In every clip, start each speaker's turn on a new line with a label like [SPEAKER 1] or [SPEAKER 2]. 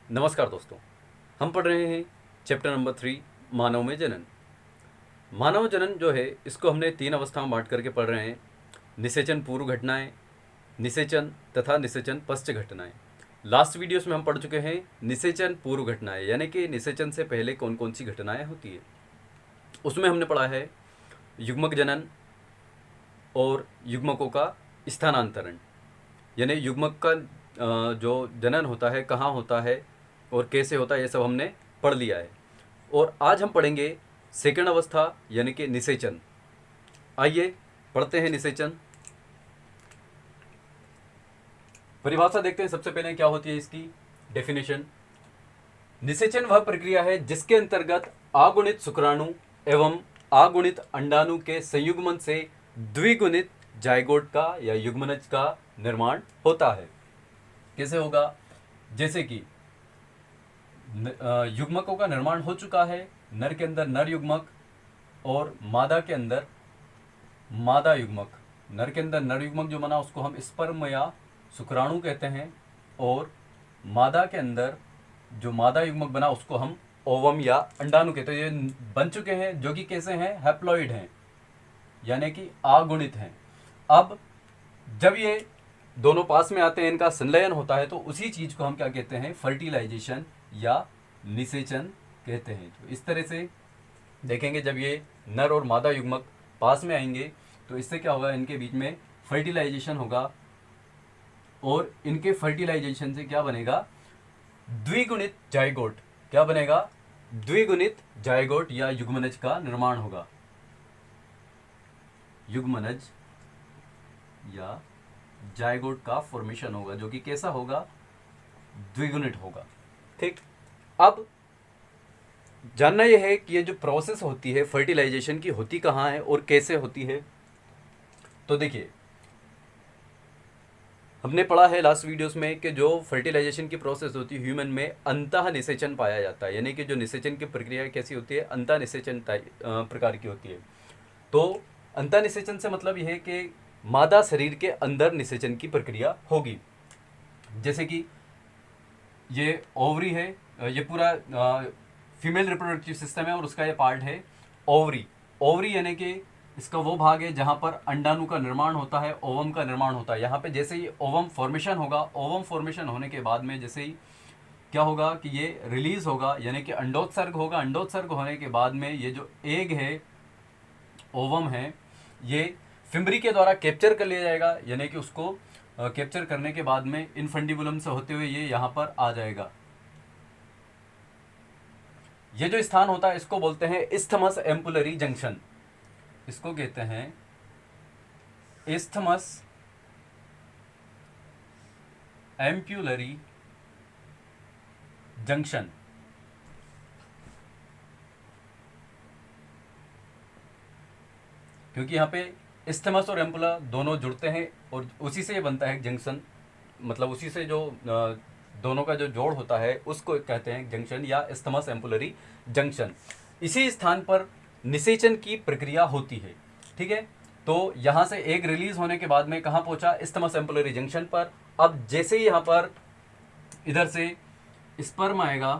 [SPEAKER 1] नमस्कार दोस्तों, हम पढ़ रहे हैं चैप्टर नंबर 3 मानव में जनन। मानव जनन जो है इसको हमने 3 अवस्थाओं में बांट करके पढ़ रहे हैं। निषेचन पूर्व घटनाएं, निषेचन तथा निषेचन पश्च घटनाएं। लास्ट वीडियोस में हम पढ़ चुके हैं निषेचन पूर्व घटनाएं, यानी कि निषेचन से पहले कौन कौन सी घटनाएं होती है। उसमें हमने पढ़ा है युग्मक जनन और युग्मकों का स्थानांतरण, यानी युग्मक का जो जनन होता है कहाँ होता है और कैसे होता है, ये सब हमने पढ़ लिया है। और आज हम पढ़ेंगे सेकंड अवस्था यानी कि निषेचन। आइए पढ़ते हैं निषेचन। परिभाषा देखते हैं सबसे पहले क्या होती है इसकी डेफिनेशन। निषेचन वह प्रक्रिया है जिसके अंतर्गत अगुणित शुक्राणु एवं अगुणित अंडाणु के संयुग्मन से द्विगुणित जायगोट का या युग्मनज का निर्माण होता है। कैसे होगा? जैसे कि युग्मकों का निर्माण हो चुका है, नर के अंदर नर युग्मक और मादा के अंदर मादा युग्मक। नर के अंदर नर युग्मक जो बना उसको हम स्पर्म या शुक्राणु कहते हैं, और मादा के अंदर जो मादा युग्मक बना उसको हम ओवम या अंडाणु कहते हैं। ये बन चुके हैं जो कि कैसे हैं? हैप्लॉइड हैं, यानी कि अगुणित हैं। अब जब ये दोनों पास में आते हैं, इनका संलयन होता है, तो उसी चीज को हम क्या कहते हैं? फर्टिलाइजेशन या निषेचन कहते हैं। तो इस तरह से देखेंगे जब ये नर और मादा युग्मक पास में आएंगे तो इससे क्या होगा? इनके बीच में फर्टिलाइजेशन होगा, और इनके फर्टिलाइजेशन से क्या बनेगा? द्विगुणित जायगोट। क्या बनेगा? द्विगुणित जायगोट या युग्मनज का निर्माण होगा। युग्मनज या जायगोट का फॉर्मेशन होगा, जो कि कैसा होगा? द्विगुणित होगा। ठीक। अब जानना यह है कि ये जो प्रोसेस होती है फर्टिलाइजेशन की, होती कहाँ है और कैसे होती है। तो देखिए, हमने पढ़ा है लास्ट वीडियोस में कि जो फर्टिलाइजेशन की प्रोसेस होती है ह्यूमन में अंतः निषेचन पाया जाता है, यानी कि जो निषेचन की प्रक्रिया कैसी होती है? अंतः निषेचन प्रकार की होती है। तो अंतः निषेचन से मतलब यह है कि मादा शरीर के अंदर निषेचन की प्रक्रिया होगी। जैसे कि ये ओवरी है, ये पूरा फीमेल रिप्रोडक्टिव सिस्टम है और उसका ये पार्ट है ओवरी। ओवरी यानी कि इसका वो भाग है जहाँ पर अंडाणु का निर्माण होता है, ओवम का निर्माण होता है। यहाँ पे जैसे ही ओवम फॉर्मेशन होगा, ओवम फॉर्मेशन होने के बाद में जैसे ही क्या होगा कि ये रिलीज होगा, यानी कि अंडोत्सर्ग होगा। अंडोत्सर्ग होने के बाद में ये जो एग है, ओवम है, ये फिम्बरी के द्वारा कैप्चर कर लिया जाएगा, यानी कि उसको कैप्चर करने के बाद में इनफंडिबुलम से होते हुए ये यहाँ पर आ जाएगा। ये जो स्थान होता है इसको बोलते हैं इस्थमस एम्पुलरी जंक्शन। इसको कहते हैं इस्थमस एम्पुलरी जंक्शन। क्योंकि यहाँ पे इस्थमस और एम्पुला दोनों जुड़ते हैं और उसी से बनता है जंक्शन, मतलब उसी से जो दोनों का जो जोड़ होता है उसको कहते हैं जंक्शन या इस्थमस एम्पुलरी जंक्शन। इसी स्थान पर निषेचन की प्रक्रिया होती है। ठीक है, तो यहाँ से एग रिलीज होने के बाद में कहाँ पहुंचा? इस्थमस एम्पुलरी जंक्शन पर। अब जैसे ही यहाँ पर इधर से स्पर्म आएगा,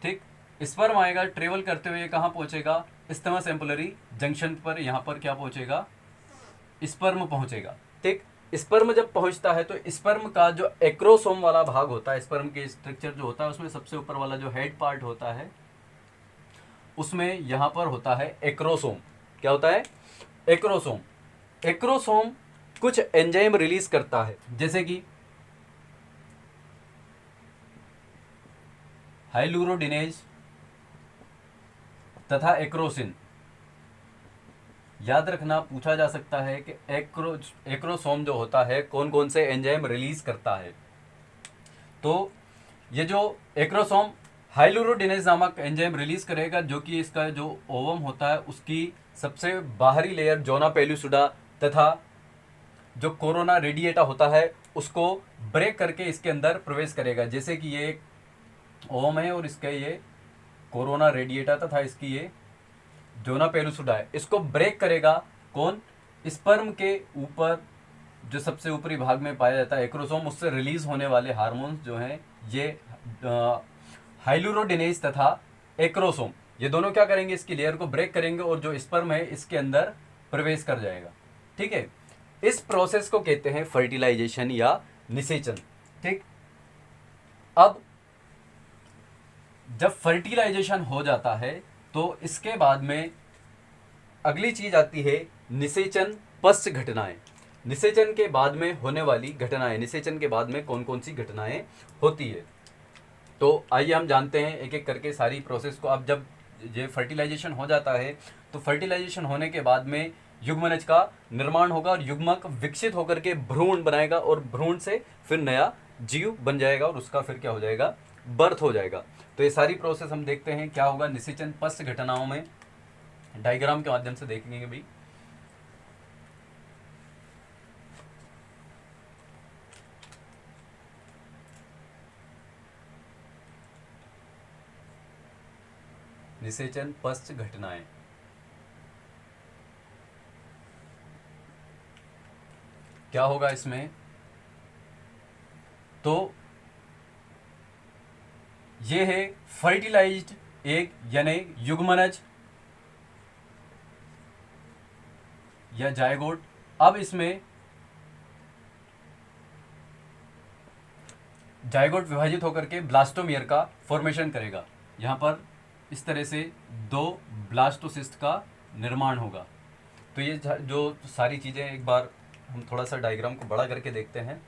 [SPEAKER 1] ठीक, स्पर्म आएगा ट्रेवल करते हुए कहाँ पहुंचेगा? इस्थमस एम्पुलरी जंक्शन पर। यहाँ पर क्या पहुंचेगा? स्पर्म पहुंचेगा। ठीक, स्पर्म जब पहुंचता है तो स्पर्म का जो एक्रोसोम वाला भाग होता है, स्पर्म के स्ट्रक्चर जो होता है उसमें सबसे ऊपर वाला जो हेड पार्ट होता है उसमें यहां पर होता है एक्रोसोम। क्या होता है? एक्रोसोम। एक्रोसोम कुछ एंजाइम रिलीज करता है, जैसे कि हाइलुरोडिनेज तथा एक्रोसिन। याद रखना, पूछा जा सकता है कि एक्रोसोम जो होता है कौन कौन से एंजाइम रिलीज करता है। तो ये जो एक्रोसोम हाइलुरोडिनेज नामक एंजाइम रिलीज करेगा, जो कि इसका जो ओवम होता है उसकी सबसे बाहरी लेयर जोना पेलुसिडा तथा जो कोरोना रेडिएटा होता है उसको ब्रेक करके इसके अंदर प्रवेश करेगा। जैसे कि ये ओवम है और इसका ये कोरोना रेडिएटा तथा इसकी ये जोना पेलुसिडा है, इसको ब्रेक करेगा कौन? स्पर्म के ऊपर जो सबसे ऊपरी भाग में पाया जाता है एक्रोसोम, उससे रिलीज होने वाले हार्मोन्स जो हैं ये हाइलुरोडिनेज तथा एक्रोसोम, ये दोनों क्या करेंगे, इसकी लेयर को ब्रेक करेंगे और जो स्पर्म है इसके अंदर प्रवेश कर जाएगा। ठीक है, इस प्रोसेस को कहते हैं फर्टिलाइजेशन या निषेचन। ठीक, अब जब फर्टिलाइजेशन हो जाता है तो इसके बाद में अगली चीज आती है निषेचन पश्च घटनाएं। निषेचन के बाद में होने वाली घटनाएं, निषेचन के बाद में कौन कौन सी घटनाएं होती है, तो आइए हम जानते हैं एक एक करके सारी प्रोसेस को। अब जब ये फर्टिलाइजेशन हो जाता है तो फर्टिलाइजेशन होने के बाद में युग्मनज का निर्माण होगा और युग्मक विकसित होकर के भ्रूण बनाएगा और भ्रूण से फिर नया जीव बन जाएगा और उसका फिर क्या हो जाएगा, बर्थ हो जाएगा। तो ये सारी प्रोसेस हम देखते हैं क्या होगा निषेचन पश्च घटनाओं में, डायग्राम के माध्यम से देखेंगे भी। निषेचन पश्च घटनाएं, क्या होगा इसमें, तो ये है फर्टिलाइज्ड एग यानी युग्मनज या जायगोट। अब इसमें जायगोट विभाजित होकर के ब्लास्टोमियर का फॉर्मेशन करेगा। यहाँ पर इस तरह से दो ब्लास्टोसिस्ट का निर्माण होगा। तो ये जो सारी चीज़ें एक बार हम थोड़ा सा डायग्राम को बड़ा करके देखते हैं।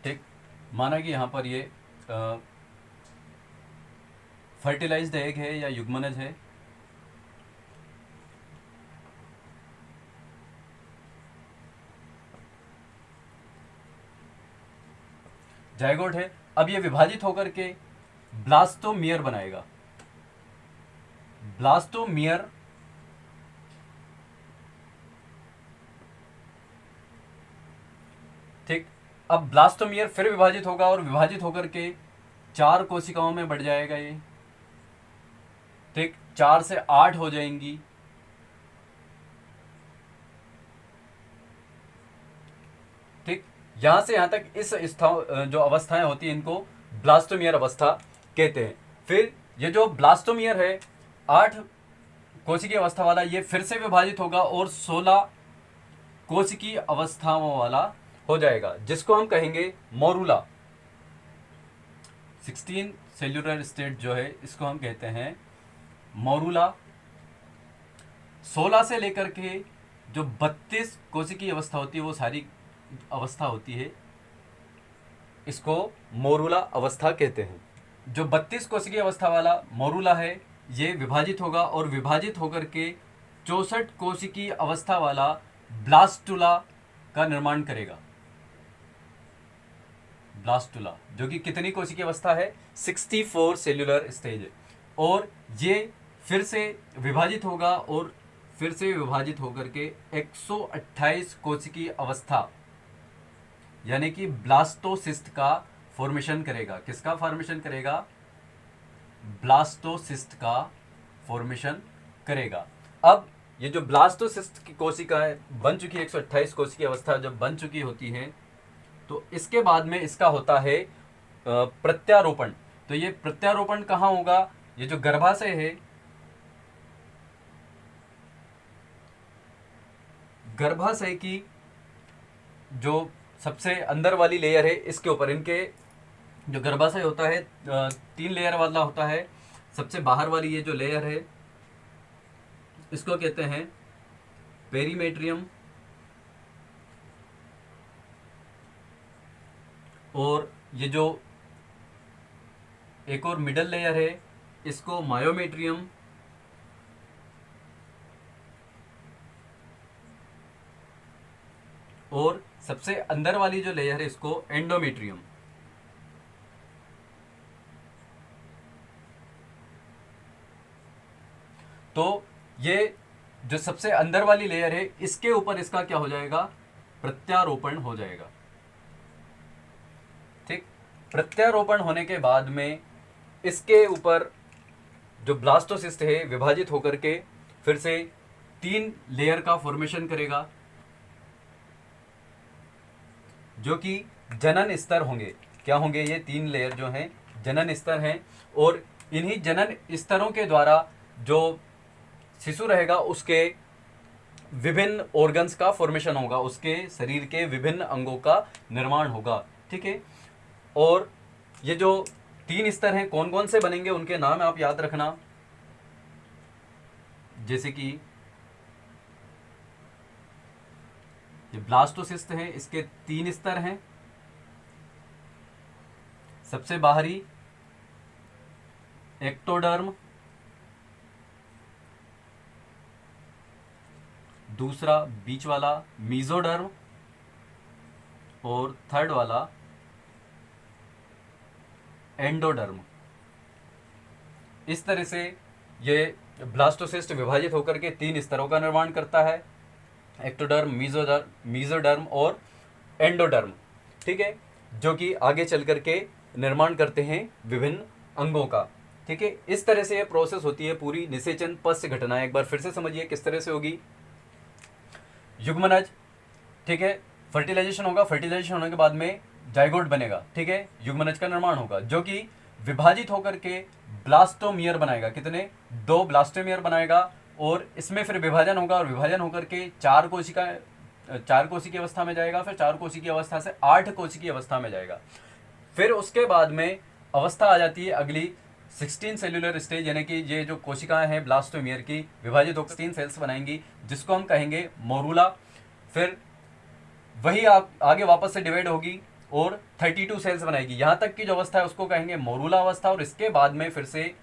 [SPEAKER 1] ठीक, माना कि यहाँ पर ये फर्टिलाइज्ड एग है या युग्मनज है। जायगोट है। अब ये विभाजित होकर के ब्लास्टोमियर बनाएगा। ब्लास्टोमियर ठीक, अब ब्लास्टोमियर फिर विभाजित होगा और विभाजित होकर के 4 कोशिकाओं में बढ़ जाएगा ये। ठीक, 4 से 8 हो जाएंगी। ठीक, यहां से यहां तक इस जो अवस्थाएं होती हैं इनको ब्लास्टोमियर अवस्था कहते हैं। फिर ये जो ब्लास्टोमियर है 8 कोशिकी अवस्था वाला, ये फिर से विभाजित होगा और 16 कोशिकी अवस्थाओं वाला हो जाएगा, जिसको हम कहेंगे मोरूला। 16 सेल्यूलर स्टेट जो है इसको हम कहते हैं मोरूला। 16 से लेकर के जो 32 कोशिकी अवस्था होती है वो सारी अवस्था होती है, इसको मोरूला अवस्था कहते हैं। जो 32 कोशिकीय अवस्था वाला मोरूला है ये विभाजित होगा और विभाजित होकर के 64 कोशिकीय अवस्था वाला ब्लास्टुला का निर्माण करेगा। ब्लास्टुला जो कि कितनी कोशिकीय अवस्था है, 64 सेल्यूलर स्टेज है। और ये फिर से विभाजित होगा और फिर से विभाजित होकर के 128 कोशिकीय अवस्था यानी कि ब्लास्टोसिस्ट का फॉर्मेशन करेगा। किसका फॉर्मेशन करेगा, ब्लास्टोसिस्ट का फॉर्मेशन करेगा। अब ये जो ब्लास्टोसिस्ट की कोशिका है बन चुकी है, 128 कोशिकीय अवस्था जब बन चुकी होती है तो इसके बाद में इसका होता है प्रत्यारोपण। तो ये प्रत्यारोपण कहाँ होगा, ये जो गर्भाशय है, गर्भाशय की जो सबसे अंदर वाली लेयर है इसके ऊपर, इनके जो गर्भाशय होता है 3 लेयर वाला होता है। सबसे बाहर वाली ये जो लेयर है इसको कहते हैं पेरीमेट्रियम, और ये जो एक और मिडल लेयर है इसको मायोमेट्रियम, और सबसे अंदर वाली जो लेयर है इसको एंडोमेट्रियम। तो ये जो सबसे अंदर वाली लेयर है इसके ऊपर इसका क्या हो जाएगा, प्रत्यारोपण हो जाएगा। ठीक, प्रत्यारोपण होने के बाद में इसके ऊपर जो ब्लास्टोसिस्ट है विभाजित होकर के फिर से 3 लेयर का फॉर्मेशन करेगा, जो कि जनन स्तर होंगे। क्या होंगे ये 3 लेयर जो हैं, जनन स्तर हैं। और इन्हीं जनन स्तरों के द्वारा जो शिशु रहेगा उसके विभिन्न ऑर्गन्स का फॉर्मेशन होगा, उसके शरीर के विभिन्न अंगों का निर्माण होगा। ठीक है, और ये जो 3 स्तर हैं कौन कौन से बनेंगे उनके नाम आप याद रखना। जैसे कि ये ब्लास्टोसिस्ट है, इसके 3 स्तर हैं। सबसे बाहरी एक्टोडर्म, दूसरा बीच वाला मीजोडर्म और थर्ड वाला एंडोडर्म। इस तरह से ये ब्लास्टोसिस्ट विभाजित होकर के 3 स्तरों का निर्माण करता है, एक्टोडर्म, मीजोडर्म और एंडोडर्म। ठीक है, जो कि आगे चल करके निर्माण करते हैं विभिन्न अंगों का। ठीक है, इस तरह से ये प्रोसेस होती है पूरी निषेचन पश्च घटना। एक बार फिर से समझिए किस तरह से होगी। युग्मनज, ठीक है, फर्टिलाइजेशन होगा, फर्टिलाइजेशन होने के बाद में जाइगोट बनेगा। ठीक है, युग्मनज का निर्माण होगा जो कि विभाजित होकर के ब्लास्टोमियर बनाएगा। कितने, 2 ब्लास्टोमियर बनाएगा और इसमें फिर विभाजन होगा और विभाजन होकर के 4 कोशिकी अवस्था में जाएगा, फिर 4 कोशिकी अवस्था से 8 कोशिकी अवस्था में जाएगा। फिर उसके बाद में अवस्था आ जाती है अगली 16 सेल्यूलर स्टेज, यानी कि ये जो कोशिकाएं हैं ब्लास्टोमियर की विभाजित होकर 16 सेल्स बनाएंगी, जिसको हम कहेंगे मोरूला। फिर वही आगे वापस से डिवाइड होगी और 32 सेल्स बनाएगी। यहाँ तक की जो अवस्था है उसको कहेंगे मोरूला अवस्था, और इसके बाद में फिर से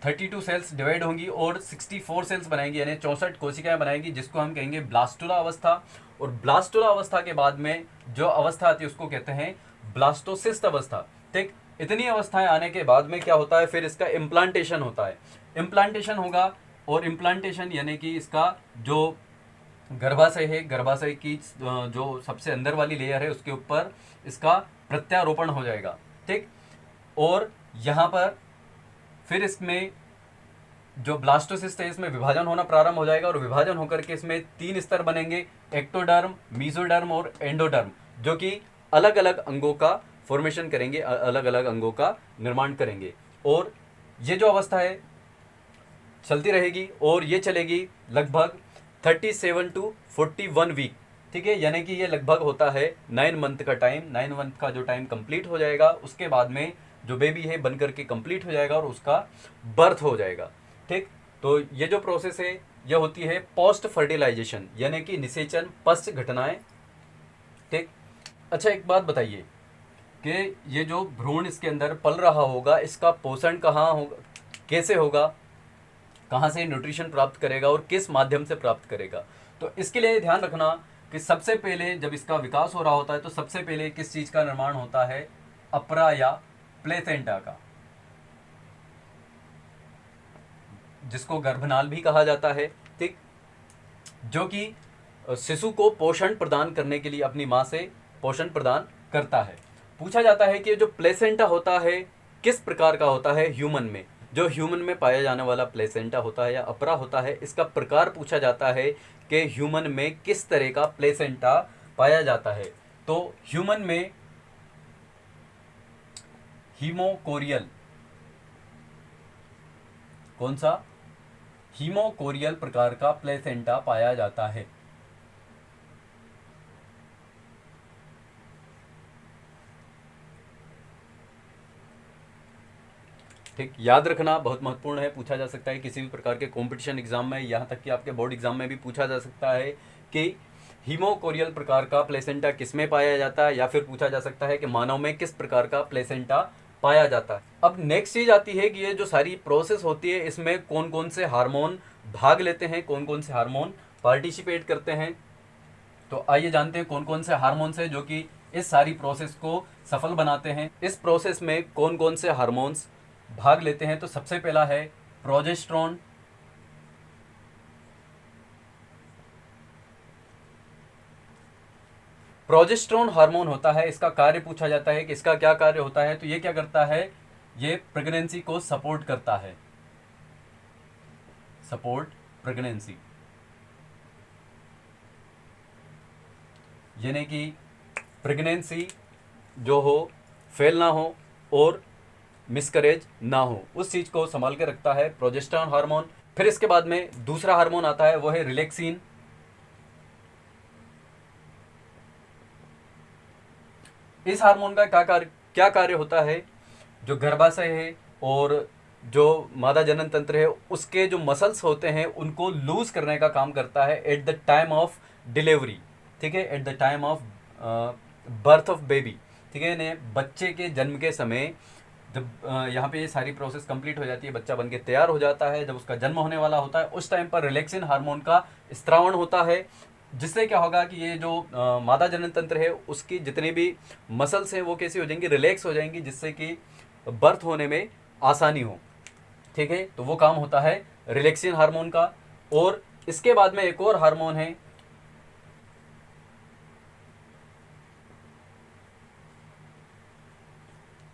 [SPEAKER 1] 32 सेल्स डिवाइड होंगी और 64 सेल्स बनाएंगी, यानी 64 कोशिकाएं बनाएगी, जिसको हम कहेंगे ब्लास्टुला अवस्था। और ब्लास्टुला अवस्था के बाद में जो अवस्था आती है उसको कहते हैं ब्लास्टोसिस्ट अवस्था। ठीक, इतनी अवस्थाएं आने के बाद में क्या होता है, फिर इसका इम्प्लांटेशन होता है। इम्प्लांटेशन होगा और इम्प्लांटेशन यानी कि इसका जो गर्भाशय है, गर्भाशय की जो सबसे अंदर वाली लेयर है उसके ऊपर इसका प्रत्यारोपण हो जाएगा। ठीक, और यहाँ पर फिर इसमें जो ब्लास्टोसिस्ट है इसमें विभाजन होना प्रारंभ हो जाएगा और विभाजन होकर के इसमें 3 स्तर बनेंगे, एक्टोडर्म, मीजोडर्म और एंडोडर्म, जो कि अलग अलग अंगों का फॉर्मेशन करेंगे, अलग अलग अंगों का निर्माण करेंगे। और ये जो अवस्था है चलती रहेगी और ये चलेगी लगभग 37 to 41 वीक। ठीक है, यानी कि ये लगभग होता है 9 मंथ का टाइम। 9 मंथ का जो टाइम कंप्लीट हो जाएगा उसके बाद में जो बेबी है बन करके कंप्लीट हो जाएगा और उसका बर्थ हो जाएगा। ठीक, तो ये जो प्रोसेस है ये होती है पोस्ट फर्टिलाइजेशन, यानी कि निषेचन पश्च घटनाएं। ठीक, अच्छा एक बात बताइए कि ये जो भ्रूण इसके अंदर पल रहा होगा इसका पोषण कहाँ होगा, कैसे होगा, कहाँ से न्यूट्रिशन प्राप्त करेगा और किस माध्यम से प्राप्त करेगा। तो इसके लिए ध्यान रखना कि सबसे पहले जब इसका विकास हो रहा होता है तो सबसे पहले किस चीज़ का निर्माण होता है, अपरा या प्लेसेंटा का, जिसको गर्भनाल भी कहा जाता है। ठीक, जो कि शिशु को पोषण प्रदान करने के लिए अपनी माँ से पोषण प्रदान करता है। पूछा जाता है कि जो प्लेसेंटा होता है किस प्रकार का होता है ह्यूमन में। जो ह्यूमन में पाया जाने वाला प्लेसेंटा होता है या अपरा होता है, इसका प्रकार पूछा जाता है कि ह्यूमन में किस तरह का प्लेसेंटा पाया जाता है। तो ह्यूमन में हीमोकोरियल, कौन सा, हीमोकोरियल प्रकार का प्लेसेंटा पाया जाता है। ठीक, याद रखना बहुत महत्वपूर्ण है, पूछा जा सकता है किसी भी प्रकार के कंपटीशन एग्जाम में, यहाँ तक कि आपके बोर्ड एग्जाम में भी पूछा जा सकता है कि हीमोकोरियल प्रकार का प्लेसेंटा किसमें पाया जाता है, या फिर पूछा जा सकता है कि मानव में किस प्रकार का प्लेसेंटा पाया जाता है। अब नेक्स्ट चीज आती है कि ये जो सारी प्रोसेस होती है इसमें कौन कौन से हार्मोन भाग लेते हैं, कौन कौन से हार्मोन पार्टिसिपेट करते हैं। तो आइए जानते हैं कौन कौन से हार्मोन्स हैं जो कि इस सारी प्रोसेस को सफल बनाते हैं। इस प्रोसेस में कौन कौन से हार्मोन्स भाग लेते हैं। तो सबसे पहला है प्रोजेस्टेरोन, प्रोजेस्टेरोन हार्मोन होता है, इसका कार्य पूछा जाता है कि इसका क्या कार्य होता है, तो ये क्या करता है, ये प्रेगनेंसी को सपोर्ट करता है, सपोर्ट प्रेगनेंसी, यानी कि प्रेगनेंसी जो हो फेल ना हो और मिसकरेज ना हो, उस चीज को संभाल के रखता है प्रोजेस्टेरोन हार्मोन। फिर इसके बाद में दूसरा हार्मोन आता है, वो है रिलैक्सिन। इस हार्मोन का क्या कार्य होता है, जो गर्भाशय है और जो मादा जनन तंत्र है उसके जो मसल्स होते हैं उनको लूज करने का काम करता है at the time of delivery, ठीक है, at the time of birth of baby, ठीक है, ने बच्चे के जन्म के समय जब यहाँ पे ये सारी प्रोसेस कंप्लीट हो जाती है, बच्चा बनके तैयार हो जाता है, जब उसका जन्म होने वाला होता है उस टाइम पर रिलैक्सिन हार्मोन का स्त्रावण होता है, जिससे क्या होगा कि ये जो मादा जनन तंत्र है उसकी जितनी भी मसल्स हैं वो कैसी हो जाएंगी, रिलैक्स हो जाएंगी, जिससे कि बर्थ होने में आसानी हो, ठीक है। तो वो काम होता है रिलैक्सिन हार्मोन का। और इसके बाद में एक और हार्मोन है,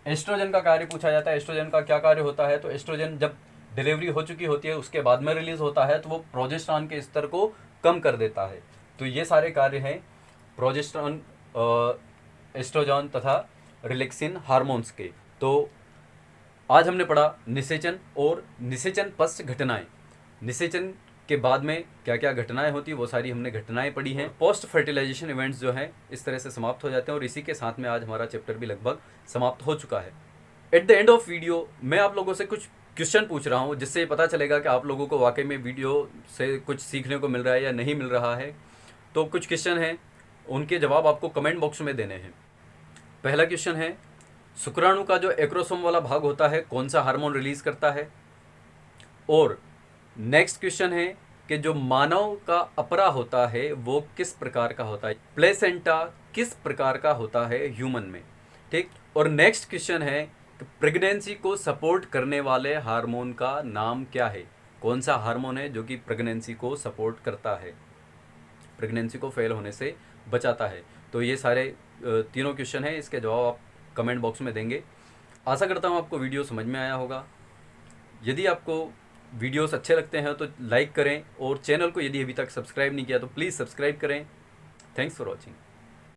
[SPEAKER 1] एस्ट्रोजन का कार्य पूछा जाता है। एस्ट्रोजन का क्या कार्य होता है, तो एस्ट्रोजन जब डिलीवरी हो चुकी होती है उसके बाद में रिलीज होता है तो वो प्रोजेस्टेरोन के स्तर को कम कर देता है। तो ये सारे कार्य हैं प्रोजेस्टेरोन, एस्ट्रोजन तथा रिलैक्सिन हार्मोन्स के। तो आज हमने पढ़ा निषेचन और निषेचन पश्च घटनाएं। निषेचन के बाद में क्या क्या घटनाएं होती है वो सारी हमने घटनाएं पढ़ी हैं। पोस्ट फर्टिलाइजेशन इवेंट्स जो हैं इस तरह से समाप्त हो जाते हैं और इसी के साथ में आज हमारा चैप्टर भी लगभग समाप्त हो चुका है। At the end of video मैं आप लोगों से कुछ क्वेश्चन पूछ रहा हूँ, जिससे पता चलेगा कि आप लोगों को वाकई में वीडियो से कुछ सीखने को मिल रहा है या नहीं मिल रहा है। तो कुछ क्वेश्चन हैं, उनके जवाब आपको कमेंट बॉक्स में देने हैं। पहला क्वेश्चन है, शुक्राणु का जो एक्रोसोम वाला भाग होता है कौन सा हार्मोन रिलीज करता है। और नेक्स्ट क्वेश्चन है कि जो मानव का अपरा होता है वो किस प्रकार का होता है, प्लेसेंटा किस प्रकार का होता है ह्यूमन में, ठीक। और नेक्स्ट क्वेश्चन है कि प्रेगनेंसी को सपोर्ट करने वाले हार्मोन का नाम क्या है, कौन सा हार्मोन है जो कि प्रेगनेंसी को सपोर्ट करता है, प्रेगनेंसी को फेल होने से बचाता है। तो ये सारे तीनों क्वेश्चन हैं, इसके जवाब आप कमेंट बॉक्स में देंगे। आशा करता हूँ आपको वीडियो समझ में आया होगा। यदि आपको वीडियोस अच्छे लगते हैं तो लाइक करें और चैनल को यदि अभी तक सब्सक्राइब नहीं किया तो प्लीज़ सब्सक्राइब करें। Thanks for watching.